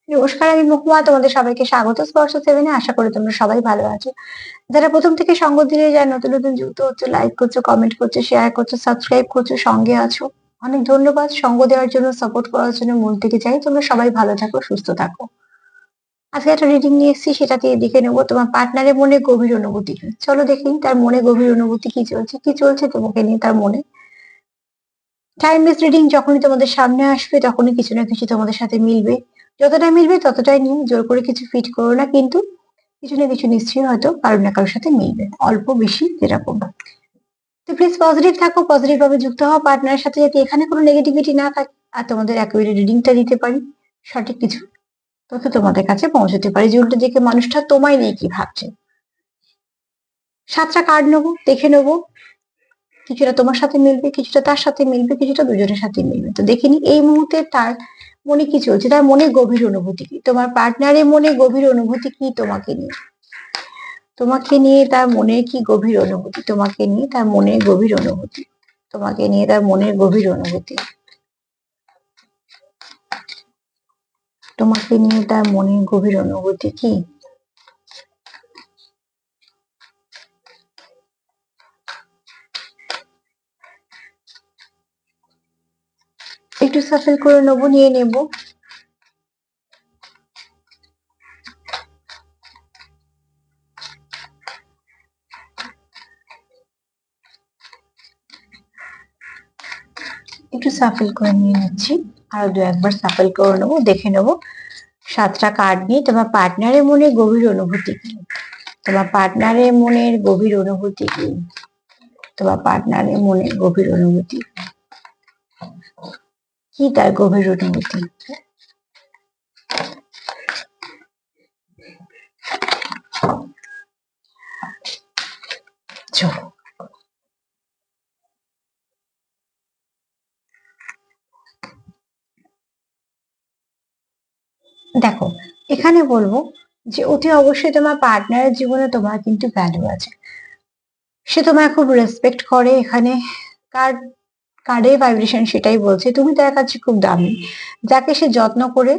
নমস্কার, আমি মহুয়া। তোমাদের সবাইকে স্বাগত স্পর্শ সেভেনে। আশা করি তোমরা সবাই ভালো আছো। যারা প্রথম থেকে সঙ্গ দিয়ে যায়, নতুন নতুন যুক্ত হচ্ছে, লাইক করছো, কমেন্ট করছো, শেয়ার করছো, সাবস্ক্রাইব করছো, সঙ্গে আছো, অনেক ধন্যবাদ। সঙ্গ দেওয়ার জন্য, সাপোর্ট করার জন্য মন থেকে চাই তোমরা সবাই ভালো থাকো, সুস্থ থাকো। আজকে একটা রিডিং নিয়ে এসেছি, সেটা দিয়ে দেখে নেবো তোমার পার্টনারের মনে গভীর অনুভূতি কি। চলো দেখি তার মনে গভীর অনুভূতি কি চলছে তোমাকে নিয়ে তার মনে। টাইমলেস রিডিং যখনই তোমাদের সামনে আসবে তখনই কিছু না কিছু তোমাদের সাথে মিলবে। যতটা মিলবে ততটাই নিও, জোর করে কিছু ফিট করো না, কিন্তু কিছু না কিছু নিশ্চয়ই হয়তো কারোর না কারোর সাথে মিলবে, অল্প বেশি যেরকম। তো প্লিজ পজিটিভ থাকো, পজিটিভ ভাবে যুক্ত হও পার্টনারের সাথে, যাতে এখানে কোনো নেগেটিভিটি না থাকে আর তোমাদের একেবারে রিডিংটা দিতে পারি, সঠিক কিছু তথ্য তোমাদের কাছে পৌঁছতে পারি, যে উল্টো দিকে মানুষটা তোমায় নিয়ে কি ভাবছে। 7টা কার্ড নেবো, দেখে নেবো, কিছুটা তোমার সাথে মিলবে, কিছুটা তার সাথে মিলবে, কিছুটা দুজনের সাথে মিলবে। তো দেখিনি এই মুহূর্তে তার মনে কি চলছে, তার মনে গভীর অনুভূতি কি, তোমার পার্টনারের মনে গভীর অনুভূতি কি তোমাকে নিয়ে। তোমাকে নিয়ে তার মনে কি গভীর অনুভূতি, তোমাকে নিয়ে তার মনে গভীর অনুভূতি, তোমাকে নিয়ে তার মনের গভীর অনুভূতি, তোমাকে নিয়ে তার মনের গভীর অনুভূতি কি। একটু সাফেল করে নেবো, নিয়ে নেবো। একটু সাফেল করে নিয়ে নিচ্ছি, আরো দু একবার সাফেল করে নেবো, দেখে নেবো 7টা কার্ড নিয়ে তোমার পার্টনারের মনে গভীর অনুভূতি কি, তোমার পার্টনারের মনের গভীর অনুভূতি কি, তোমার পার্টনারের মনের গভীর অনুভূতি কি, তার গভীর অনুভূতি। চলো দেখো, এখানে বলবো যে অতি অবশ্যই তোমার পার্টনারের জীবনে তোমার কিন্তু ভ্যালু আছে, সে তোমায় খুব রেসপেক্ট করে। এখানে কার্ড কার্ডের ভাইব্রেশন সেটাই বলছে, তুমি তার কাছে খুব দামি, যাকে সে যত্ন করে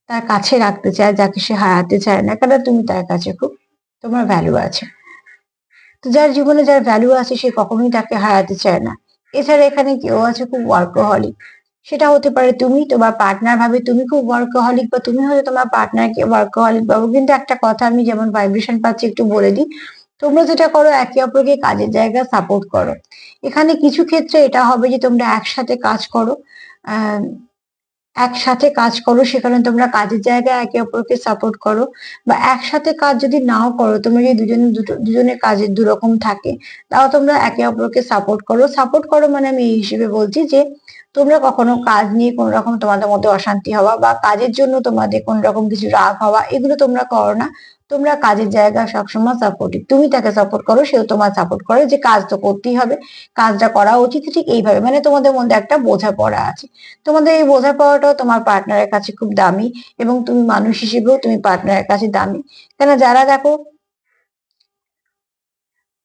তার কাছে রাখতে চায়, যাকে সে হারাতে চায় না, কারণ তুমি তার কাছে খুব, তোমার ভ্যালু আছে। তো যার জীবনে যার ভ্যালু আছে সে কখনোই তাকে হারাতে চায় না। এছাড়া এখানে কেউ আছে খুব ওয়ার্কহলিক, সেটা হতে পারে তুমি, তোমার পার্টনার ভাবে তুমি খুব ওয়ার্কহলিক, বা তুমি হয়তো তোমার পার্টনারকে ওয়ার্কহলিক ভাবো। কিন্তু একটা কথা আমি যেমন ভাইব্রেশন পাচ্ছি একটু বলে দিই, তোমরা যেটা করো একে অপরকে কাজের জায়গায় সাপোর্ট করো। এখানে কিছু ক্ষেত্রে এটা হবে যে তোমরা একসাথে কাজ করো, আহ একসাথে কাজ করো, সেখানে তোমরা কাজের জায়গায় একে অপরকে সাপোর্ট করো। বা একসাথে কাজ যদি নাও করো, তোমরা যদি দুজনের কাজের দুরকম থাকে, তাও তোমরা একে অপরকে সাপোর্ট করো। সাপোর্ট করো মানে আমি এই হিসেবে বলছি যে তোমরা কখনো কাজ নিয়ে কোন রকম তোমাদের মধ্যে অশান্তি হওয়া বা কাজের জন্য তোমাদের কোন রকম কিছু রাগ হওয়া, এগুলো তোমরা করো না। তোমরা কাজের জায়গা সবসময় সাপোর্টিভ, তুমি তাকে সাপোর্ট করো, সেও তোমার সাপোর্ট করে, যে কাজ তো করতেই হবে, কাজটা করা উচিত। ঠিক এইভাবে মানে তোমাদের মধ্যে একটা বোঝাপড়া আছে। তোমাদের এই বোঝাপড়াটাও তোমার পার্টনারের কাছে খুব দামি, এবং তুমি মানুষ হিসেবেও তুমি পার্টনারের কাছে দামি। কেন, যারা দেখো,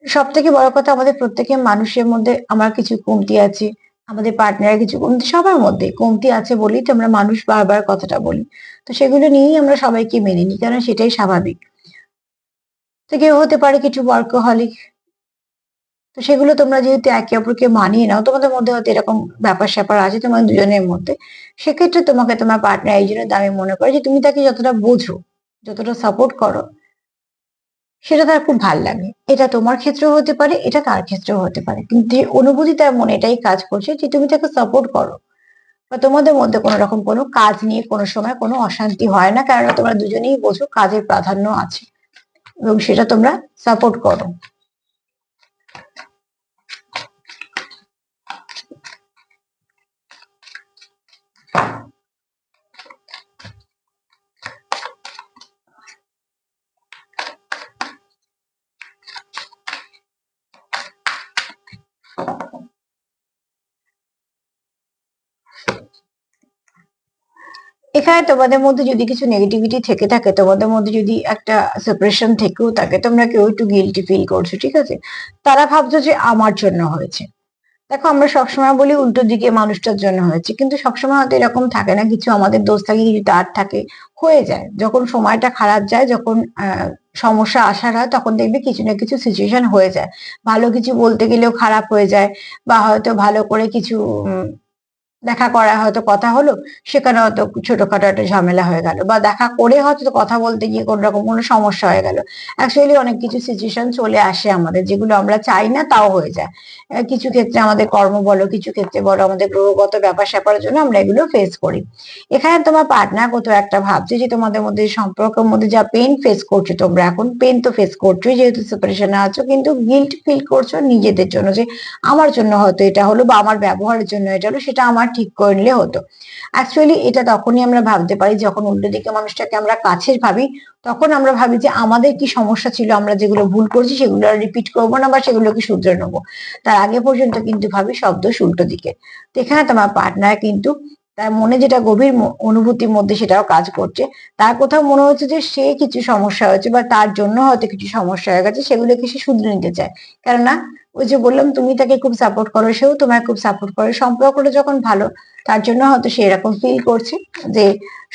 সব থেকে বড় কথা, আমাদের প্রত্যেকের মানুষের মধ্যে আমার কিছু কমতি আছে, আমাদের পার্টনারের কিছু কমতি, সবার মধ্যে কমতি আছে বলেই তো আমরা মানুষ, বারবার কথাটা বলি। তো সেগুলো নিয়েই আমরা সবাইকে মেনে নিই, কারণ সেটাই স্বাভাবিক। তো কেউ হতে পারে কিছু ওয়ার্কহলিক, তো সেগুলো তোমরা যেহেতু একে অপরকে মানিয়ে নাও, তোমাদের মধ্যে হয়তো এরকম ব্যাপার স্যাপার আছে তোমাদের দুজনের মধ্যে, সেক্ষেত্রে তোমাকে তোমার পার্টনার এই জন্য দামি মনে করে যে তুমি তাকে যতটা বোঝো, যতটা সাপোর্ট করো, সেটা তার খুব ভাল লাগে। এটা তোমার ক্ষেত্রেও হতে পারে, এটা তার ক্ষেত্রেও হতে পারে, কিন্তু যে অনুভূতি তার মনে এটাই কাজ করছে যে তুমি তাকে সাপোর্ট করো, বা তোমাদের মধ্যে কোনো রকম কোনো কাজ নিয়ে কোনো সময় কোনো অশান্তি হয় না, কারণ তোমরা দুজনেই বোঝো কাজের প্রাধান্য আছে, এবং সেটা তোমরা সাপোর্ট করো। এখানে তোমাদের মধ্যে যদি কিছু নেগেটিভিটি থেকে থাকে, তোমাদের মধ্যে যদি একটা সেপারেশন থেকেও থাকে, তোমরা কেউ একটু গিল্টি ফিল করছো, ঠিক আছে, তারা ভাবছো যে আমার জন্য হয়েছে, দেখো, আমরা সবসময় বলি উল্টো দিকে মানুষটার জন্য হয়েছে, কিন্তু সবসময় হয়তো এরকম থাকে না, কিছু আমাদের দোষ থাকে, কিছু তার থাকে, হয়ে যায় যখন সময়টা খারাপ যায়, যখন সমস্যা আসার হয়, তখন দেখবে কিছু না কিছু সিচুয়েশন হয়ে যায়, ভালো কিছু বলতে গেলেও খারাপ হয়ে যায়, বা হয়তো ভালো করে কিছু দেখা করা হয়তো কথা হলো, সেখানে হয়তো ছোটখাটো একটা ঝামেলা হয়ে গেল, বা দেখা করে হয়তো কথা বলতে গিয়ে কোন রকম কোনো সমস্যা হয়ে গেল। অ্যাকচুয়ালি অনেক কিছু সিচুয়েশন চলে আসে আমাদের, যেগুলো আমরা চাই না তাও হয়ে যায়। কিছু ক্ষেত্রে আমাদের কর্ম বলো, কিছু ক্ষেত্রে বলো আমাদের গ্রহগত ব্যাপার স্যাপারের জন্য আমরা এগুলো ফেস করি। এখানে তোমার পার্টনার কোথাও একটা ভাবছে যে তোমাদের মধ্যে সম্পর্কের মধ্যে যা পেন ফেস করছো, তোমরা এখন পেন তো ফেস করছো যেহেতু সেপারেশনে আছো, কিন্তু গিল্ট ফিল করছো নিজেদের জন্য, যে আমার জন্য হয়তো এটা হলো, বা আমার ব্যবহারের জন্য এটা হলো, সেটা আমার ঠিক করে নিলে হতো। অ্যাকচুয়ালি এটা তখনই আমরা ভাবতে পারি যখন উল্টো দিকে মানুষটাকে আমরা কাছের ভাবি, তখন আমরা ভাবি যে আমাদের কি সমস্যা ছিল, আমরা যেগুলো ভুল করছি সেগুলো আর রিপিট করবো না, বা সেগুলোকে শুধরে নেবো। তার আগে পর্যন্ত কিন্তু ভাবি শব্দ উল্টো দিকে। তো এখানে তোমার পার্টনার কিন্তু তার মনে যেটা গভীর অনুভূতির মধ্যে সেটাও কাজ করছে, তার কোথাও মনে হচ্ছে যে সে কিছু সমস্যা হয়েছে, বা তার জন্য হয়তো কিছু সমস্যা হয়ে গেছে, সেগুলোকে সে শুধরে নিতে চায়। কেননা ওই যে বললাম, তুমি তাকে খুব সাপোর্ট করো, সেও তোমায় খুব সাপোর্ট করে, সম্পর্কটা যখন ভালো, তার জন্য হয়তো সে এরকম ফিল করছে যে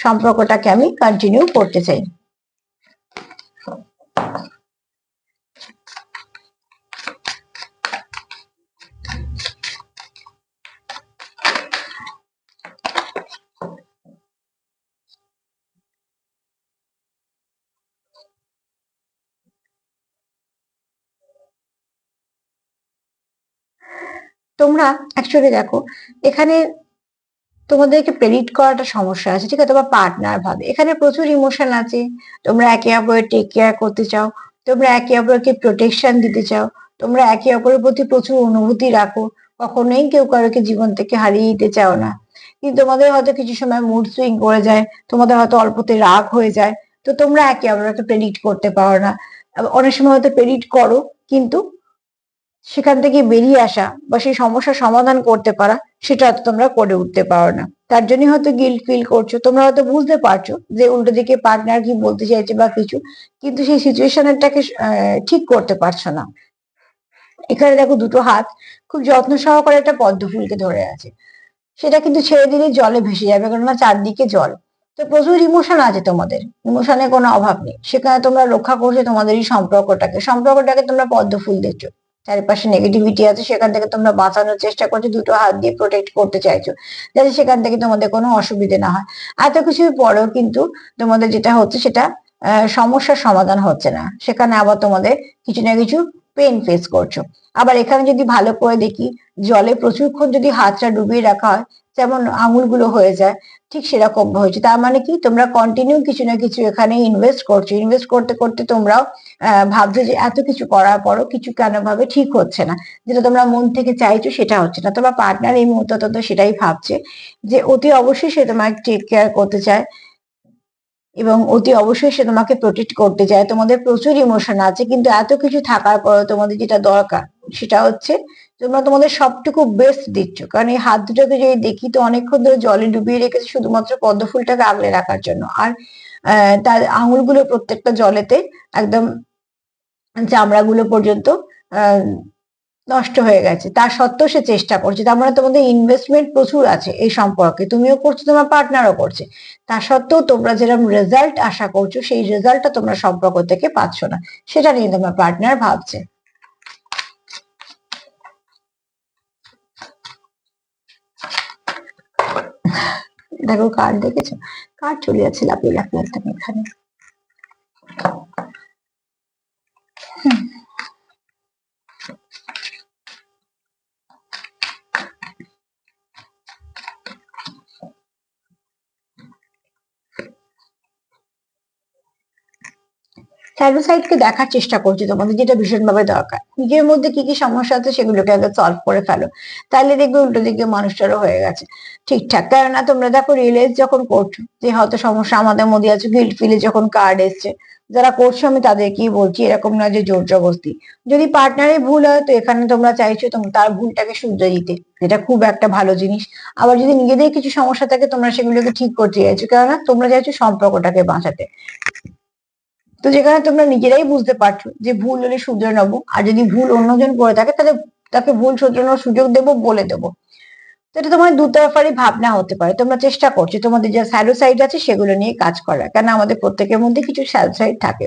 সম্পর্কটাকে আমি কন্টিনিউ করতে চাই। তোমরা অ্যাকচুয়ালি দেখো, এখানে তোমাদেরকে প্রেডিক্ট করাটা সমস্যা আছে, ঠিক আছে? তোমার পার্টনার ভাবে এখানে প্রচুর ইমোশন আছে, তোমরা একে অপরের টেক কেয়ার করতে চাও, তোমরা একে অপরকে প্রোটেকশন দিতে চাও, তোমরা একে অপরের প্রতি প্রচুর অনুভূতি রাখো, কখনোই কেউ কারোকে জীবন থেকে হারিয়ে দিতে চাও না। কিন্তু তোমাদের হয়তো কিছু সময় মুড সুইং করে যায়, তোমাদের হয়তো অল্পতে রাগ হয়ে যায়, তো তোমরা একে অপরকে প্রেডিক্ট করতে পারো না। অনেক সময় হয়তো প্রেডিক্ট করো, কিন্তু সেখান থেকে বেরিয়ে আসা বা সেই সমস্যার সমাধান করতে পারা, সেটা হয়তো তোমরা করে উঠতে পারো না। তার জন্য হয়তো গিল্ট ফিল করছো, তোমরা হয়তো বুঝতে পারছো যে উল্টো দিকে পার্টনার কি বলতে চাইছে বা কিছু, কিন্তু সেই সিচুয়েশনটাকে ঠিক করতে পারছো না। এখানে দেখো, দুটো হাত খুব যত্ন সহকারে একটা পদ্ম ফুলকে ধরে আছে, সেটা কিন্তু ছেড়ে দিলে জলে ভেসে যাবে, কেননা চারদিকে জল। তো প্রচুর ইমোশন আছে তোমাদের, ইমোশনের কোনো অভাব নেই, সেখানে তোমরা রক্ষা করছো তোমাদের এই সম্পর্কটাকে তোমরা পদ্ম ফুল দিচ্ছ। চারিপাশে নেগেটিভিটি আছে, সেখান থেকে তোমরা বাঁচানোর চেষ্টা করছো, দুটো হাত দিয়ে প্রোটেক্ট করতে চাইছো, যাতে সেখান থেকে তোমাদের কোনো অসুবিধে না হয়। এত কিছুর পরেও কিন্তু তোমাদের যেটা হচ্ছে সেটা সমস্যার সমাধান হচ্ছে না, সেখানে আবার তোমাদের কিছু না কিছু পেন ফেস করছো। আবার এখানে যদি ভালো করে দেখি, জলে প্রচুরক্ষণ যদি হাতটা ডুবিয়ে রাখা হয়, যেমন আঙুলগুলো হয়ে যায়, ঠিক সেরকম হয়েছে। তার মানে কি, তোমরা কন্টিনিউ কিছু না কিছু এখানে ইনভেস্ট করছো, ইনভেস্ট করতে করতে তোমরাও ভাবছো যে এত কিছু করার পরও কিছু কেন ভাবে ঠিক হচ্ছে না, যেটা তোমরা মন থেকে চাইছো সেটা হচ্ছে না। তোমার পার্টনার এই মুহূর্তে তো সেটাই ভাবছে, যে অতি অবশ্যই সে তোমাকে টেক কেয়ার করতে চায়, এবং অতি অবশ্যই সে তোমাকে প্রোটেক্ট করতে চায়। তোমাদের প্রচুর ইমোশন আছে, কিন্তু এত কিছু থাকার পরেও তোমাদের যেটা দরকার সেটা হচ্ছে তোমরা তোমাদের সবটুকু বেস্ট দিচ্ছ। কারণ এই হাত দুটোকে যদি দেখি, তো অনেকক্ষণ ধরে জলে ডুবিয়ে রেখেছে শুধুমাত্র পদ্ম ফুলটাকে আগলে রাখার জন্য, আর তার আঙুলগুলো প্রত্যেকটা জলেতে একদম চামড়াগুলো পর্যন্ত আহ নষ্ট হয়ে গেছে, তা সত্ত্বেও সে চেষ্টা করছে। তার মানে তোমাদের ইনভেস্টমেন্ট প্রচুর আছে এই সম্পর্কে, তুমিও করছো, তোমার পার্টনারও করছে, তা সত্ত্বেও তোমরা যেরকম রেজাল্ট আশা করছো সেই রেজাল্টটা তোমরা সম্পর্ক থেকে পাচ্ছ না, সেটা নিয়ে তোমার পার্টনার ভাবছে। দেখো, কার্ড দেখেছো, কার্ড চলে যাচ্ছে লাফিয়ে লাফিয়ে একদম এখানে। শ্যাডো সাইডকে দেখার চেষ্টা করছি তোমাদের, যেটা ভীষণভাবে দরকার। নিজের মধ্যে কি কি সমস্যা আছে সেগুলোকে আগে সলভ করে ফেলো, তাহলে দেখবে উল্টো দিকে মানুষটারও হয়ে গেছে ঠিকঠাক। কেননা তোমরা দেখো, রিয়েলাইজ যখন করছো যে হয়তো সমস্যা আমাদের মধ্যে আছে, গিল্ট ফিলে যখন কার্ড এসছে, যারা করছো আমি তাদেরকেই বলছি, এরকম নয় যে জোর জবরদস্তি। যদি পার্টনারের ভুল হয়, তো এখানে তোমরা চাইছো তার ভুলটাকে শুধরে দিতে, যেটা খুব একটা ভালো জিনিস। আবার যদি নিজেদের কিছু সমস্যা থাকে, তোমরা সেগুলোকে ঠিক করতে চাইছো, কেননা তোমরা চাইছো সম্পর্কটাকে বাঁচাতে। তো যেখানে তোমরা নিজেরাই বুঝতে পারছো যে ভুল হলে শুধরে নেবো, আর যদি ভুল অন্যজন করে থাকে তাহলে তাকে ভুল শোধরানোর সুযোগ দেবো, বলে দেবো। এটা তোমার দুতরফারই ভাবনা হতে পারে। তোমরা চেষ্টা করছো তোমাদের যে স্যাডো সাইড আছে সেগুলো নিয়ে কাজ করার, কেন আমাদের প্রত্যেকের মধ্যে কিছু স্যাডো সাইড থাকে,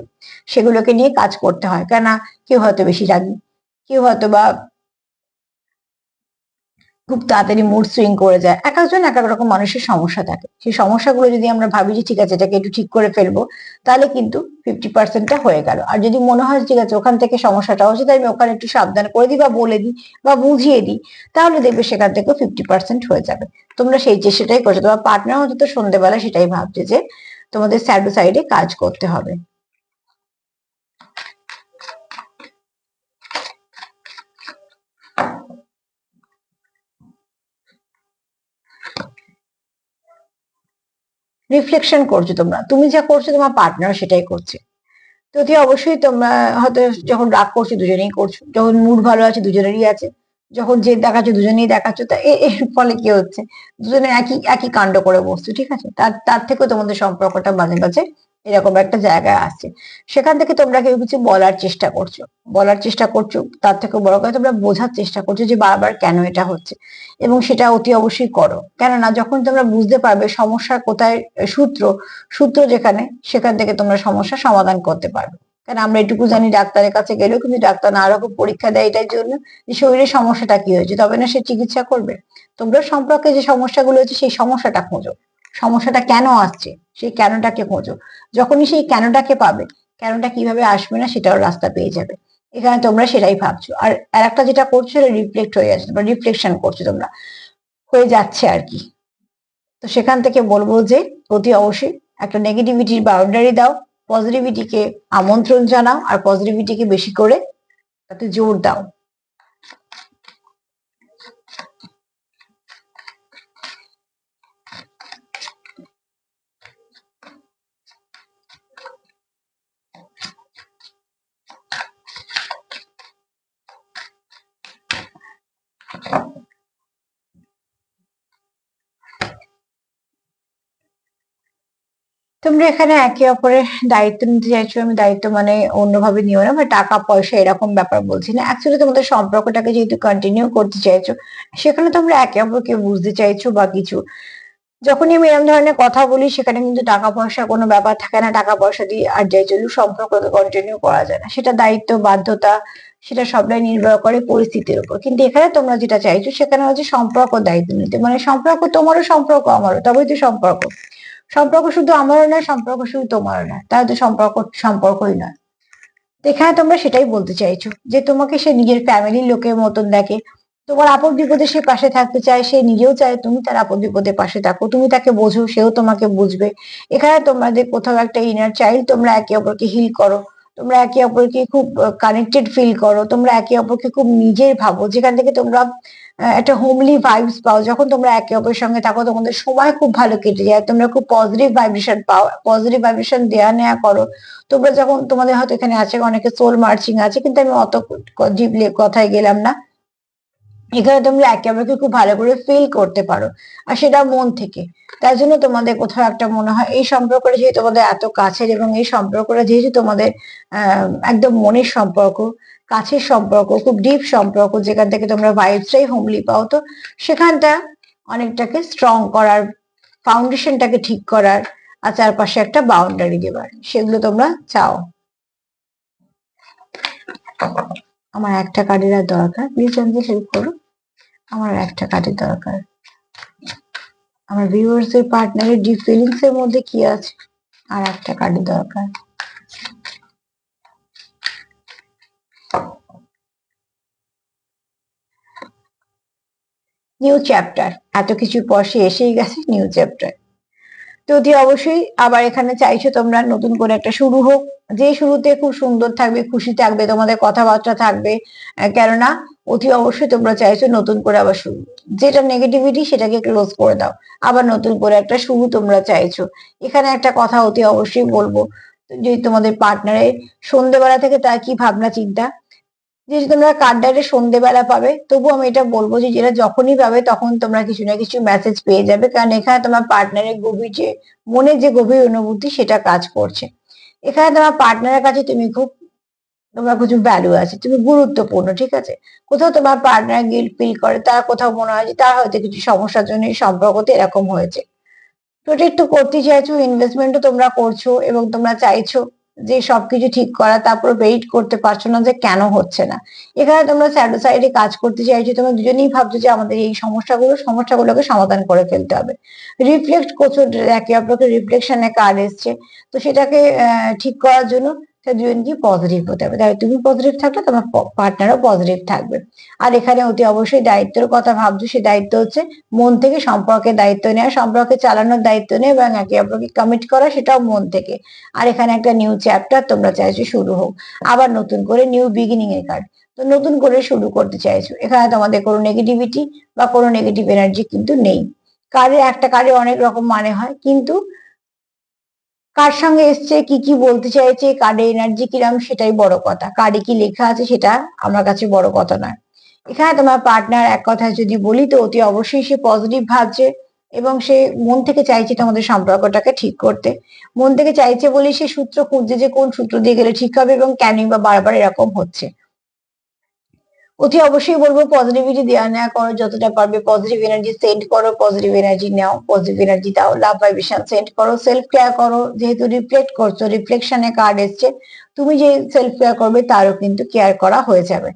সেগুলোকে নিয়ে কাজ করতে হয়। কেন কেউ হয়তো বেশি রাগী, কেউ হয়তো বা খুব তাড়াতাড়ি মুড সুইং করে যায়। এক একজন এক এক রকম মানুষের সমস্যা থাকে। সেই সমস্যাগুলো যদি আমরা ভাবি যে ঠিক আছে এটাকে একটু ঠিক করে ফেলবো, তাহলে কিন্তু 50%টা হয়ে গেল। আর যদি মনে হয় ঠিক আছে ওখান থেকে সমস্যাটা হচ্ছে, তাই আমি ওখানে একটু সাবধান করে দিই বা বলে দিই বা বুঝিয়ে দিই, তাহলে দেখবে সেখান থেকে 50% হয়ে যাবে। তোমরা সেই চেষ্টাটাই করছো। তোমার পার্টনার হয়তো তো সন্ধ্যেবেলা সেটাই ভাবছে যে তোমাদের স্যাডো সাইডে কাজ করতে হবে। রিফ্লেকশন করছো তোমরা, তুমি যা করছো তোমার পার্টনার সেটাই করছে। যদি অবশ্যই তোমরা হয়তো যখন রাগ করছো দুজনেই করছো, যখন মুড ভালো আছে দুজনেরই আছে, যখন জেদ দেখাচ্ছ দুজনেই দেখাচ্ছ, তা এর ফলে কি হচ্ছে, দুজনে একই একই কাণ্ড করে বসছো, ঠিক আছে। তার তার থেকেও তোমাদের সম্পর্কটা মাঝে মাঝে এরকম একটা জায়গায় আসছে। সেখান থেকে তোমরা কেউ কিছু বলার চেষ্টা করছো, বলার চেষ্টা করছো, তার থেকে বড় কথা তোমরা বোঝার চেষ্টা করছো যে বারবার কেন এটা হচ্ছে, এবং সেটা অতি অবশ্যই করো। কেননা যখন তোমরা বুঝতে পারবে সমস্যা কোথায়, সূত্র সূত্র যেখানে, সেখান থেকে তোমরা সমস্যা সমাধান করতে পারবে। কারণ আমরা এটুকু জানি ডাক্তারের কাছে গেলেও কিন্তু ডাক্তার নানা রকম পরীক্ষা দেয় এটার জন্য যে শরীরের সমস্যাটা কি হয়েছে, তবে না সে চিকিৎসা করবে। তোমরা সম্পর্কে যে সমস্যাগুলো হচ্ছে সেই সমস্যাটা খোঁজো, সমস্যাটা কেন আসছে সেই কেনটাকে খোঁজো। যখনই সেই কেনটাকে পাবে, কেনটা কিভাবে আসবে না সেটাও রাস্তা পেয়ে যাবে। এখানে তোমরা সেটাই ভাবছো। আর একটা যেটা করছো সেটা রিফ্লেক্ট হয়ে যাচ্ছে, তোমরা রিফ্লেকশন করছো, তোমরা হয়ে যাচ্ছে আর কি। তো সেখান থেকে বলবো যে অতি অবশ্যই একটা নেগেটিভিটির বাউন্ডারি দাও, পজিটিভিটিকে আমন্ত্রণ জানাও, আর পজিটিভিটিকে বেশি করে তাতে জোর দাও। তোমরা এখানে একে অপরের দায়িত্ব নিতে চাইছো, আমি দায়িত্ব মানে অন্যভাবে নিও না, বা টাকা পয়সা এরকম ব্যাপার বলছি না। অ্যাকচুয়ালি তোমাদের সম্পর্কটাকে যেহেতু কন্টিনিউ করতে চাইছো, সেখানে তোমরা একে অপরকে বুঝতে চাইছো বা কিছু। যখনই আমি এরকম ধরনের কথা বলি সেখানে কিন্তু টাকা পয়সা কোনো ব্যাপার থাকে না। টাকা পয়সা দিয়ে আর যাই চলুক সম্পর্ককে কন্টিনিউ করা যায় না, সেটা দায়িত্ব বাধ্যতা, সেটা সবটাই নির্ভর করে পরিস্থিতির উপর। কিন্তু এখানে তোমরা যেটা চাইছো সেখানে হচ্ছে সম্পর্ক দায়িত্ব নিতে, মানে সম্পর্ক তোমারও সম্পর্ক আমারও, তবেই তো সম্পর্ক। সম্পর্ক শুধু আমারও নয়, সম্পর্ক শুধু তোমারও নয়, তাহলে তো সম্পর্ক সম্পর্কই নয়। তো এখানে তোমরা সেটাই বলতে চাইছো যে তোমাকে সে নিজের ফ্যামিলির লোকের মতন দেখে, তোমার আপদ বিপদে সে পাশে থাকতে চায়, সে নিজেও চায় তুমি তার আপদ বিপদে পাশে থাকো, তুমি তাকে বোঝো সেও তোমাকে বুঝবে। এখানে তোমাদের কোথাও একটা ইনার চাইল্ড, তোমরা একে অপরকে হিল করো, তোমরা একে অপরকে খুব কানেক্টেড ফিল করো, তোমরা একে অপরকে খুব নিজের ভাবো, যেখান থেকে তোমরা একটা হোমলি ভাইবস পাও। যখন তোমরা একে অপরের সঙ্গে থাকো তোমাদের সময় খুব ভালো কেটে যায়, তোমরা খুব পজিটিভ ভাইব্রেশন পাও, পজিটিভ ভাইব্রেশন দেয়া নেয়া করো। তোমরা যখন তোমাদের হয়তো এখানে আছে অনেকে সোল মার্চিং আছে, কিন্তু আমি অত ডিপলি কথায় গেলাম না। এখানে তোমরা একে অপরকে খুব ভালো করে ফিল করতে পারো, আর সেটা মন থেকে। তাই জন্য তোমাদের কোথাও একটা মনে হয় এই সম্পর্কটা যেহেতু তোমাদের এত কাছের, এবং এই সম্পর্কটা যেহেতু তোমাদের একদম মনের সম্পর্ক, কাছের সম্পর্ক, খুব ডিপ সম্পর্ক, যেখান থেকে তোমরা ভাইবসটাই হোমলি পাও, তো সেখানটা অনেকটাকে স্ট্রং করার, ফাউন্ডেশনটাকে ঠিক করার, আর চারপাশে একটা বাউন্ডারি দেবার, সেগুলো তোমরা চাও। আমার একটা কার্ডের আর দরকার, প্লিজ আমাকে হেল্প করো। আমার একটা কার্ডের দরকার। আমার ভিউয়ার্স এর পার্টনারের ডিপ ফিলিংস এর মধ্যে কি আছে, আর একটা কার্ডের দরকার। নিউ চ্যাপ্টার, এত কিছু পর সে এসেই গেছে নিউ চ্যাপ্টার। তো অতি অবশ্যই আবার এখানে চাইছো তোমরা নতুন করে একটা শুরু হোক, যে শুরুতে খুব সুন্দর থাকবে, খুশি থাকবে, তোমাদের কথাবার্তা থাকবে। কেননা অতি অবশ্যই তোমরা চাইছো নতুন করে আবার শুরু, যেটা নেগেটিভিটি সেটাকে ক্লোজ করে দাও, আবার নতুন করে একটা শুরু তোমরা চাইছো। এখানে একটা কথা অতি অবশ্যই বলবো, যে তোমাদের পার্টনারের সন্ধ্যেবেলা থেকে তার কি ভাবনা চিন্তা, যে তোমরা কার্ডটারে সন্ধ্যেবেলা পাবে, তবু আমি এটা বলবো যে যেটা যখনই পাবে তখন তোমরা কিছু না কিছু মেসেজ পেয়ে যাবে, কারণ এখানে তোমার পার্টনারের গভীর যে মনে যে গভীর অনুভূতি সেটা কাজ করছে। এখানে তোমার পার্টনারের কাছে তুমি খুব তোমার কিছু ভ্যালু আছে, তুমি গুরুত্বপূর্ণ, ঠিক আছে। কোথাও তোমার পার্টনার গিল্ট ফিল করে, তার কোথাও মনে হয় যে তার হয়তো কিছু সমস্যার জন্য এই সম্পর্কতে এরকম হয়েছে। প্রোটেক্ট তো করতে চাইছো, ইনভেস্টমেন্টও তোমরা করছো এবং তোমরা চাইছো যে সবকিছু ঠিক করা, তারপর ওয়েট করতে পারছো না যে কেন হচ্ছে না। এখানে তোমরা স্যাডো সাইডে কাজ করতে চাইছো, তোমরা দুজনেই ভাবছো যে আমাদের এই সমস্যাগুলোকে সমাধান করে ফেলতে হবে। রিফ্লেক্ট করছো, একে অপরকে রিফ্লেকশনে কার্ড এসছে, তো সেটাকে ঠিক করার জন্য দুজনকে পজিটিভ হতে হবে। তাই তুমি পজিটিভ থাকলে তোমার পার্টনারও পজিটিভ থাকবে। আর এখানে অতি অবশ্যই দায়িত্বের কথা ভাবছো, সেই দায়িত্ব হচ্ছে মন থেকে সম্পর্কের দায়িত্ব নেওয়া, সম্পর্কে চালানোর দায়িত্ব নেওয়া এবং একে অপরকে কমিট করা, সেটাও মন থেকে। আর এখানে একটা নিউ চ্যাপ্টার তোমরা চাইছো শুরু হোক, আবার নতুন করে নিউ বিগিনিং এর কার্ড। তো নতুন করে শুরু করতে চাইছো, এখানে তোমাদের কোনো নেগেটিভিটি বা কোনো নেগেটিভ এনার্জি কিন্তু নেই। একটা কার্ডের অনেক রকম মানে হয়, কিন্তু কার সঙ্গে এসছে, কি কি বলতে চাইছে, কার্ডের এনার্জি কিরাম, সেটাই বড় কথা। কার্ডে কি লেখা আছে সেটা আমার কাছে বড় কথা নয়। এখানে তোমার পার্টনার, এক কথায় যদি বলি, তো অতি অবশ্যই সে পজিটিভ ভাবছে এবং সে মন থেকে চাইছে তোমাদের সম্পর্কটাকে ঠিক করতে। মন থেকে চাইছে বলে সে সূত্র খুঁজছে যে কোন সূত্র দিয়ে গেলে ঠিক হবে এবং কেনই বা বারবার এরকম হচ্ছে। অতি অবশ্যই বলবো পজিটিভিটি দেওয়া নেওয়া করো, যতটা পারবে পজিটিভ এনার্জি সেন্ড করো, পজিটিভ এনার্জি নাও, পজিটিভ এনার্জি দাও, লাভ ভাইব্রেশন সেন্ড করো, সেলফ কেয়ার করো। যেহেতু রিফ্লেক্ট করছো, রিফ্লেকশনে কার্ড এসছে, তুমি যে সেলফ কেয়ার করবে তারও কিন্তু কেয়ার করা হয়ে যাবে।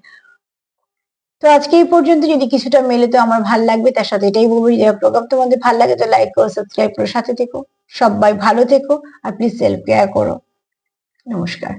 তো আজকে এই পর্যন্ত, যদি কিছুটা মেলে তো আমার ভালো লাগবে। তার সাথে এটাই বলবো, যে প্রোগ্রাম তোমাদের ভালো লাগে তো লাইক করো, সাবস্ক্রাইব করো, সাথে থেকো। সবাই ভালো থেকো আর প্লিজ সেলফ কেয়ার করো। নমস্কার।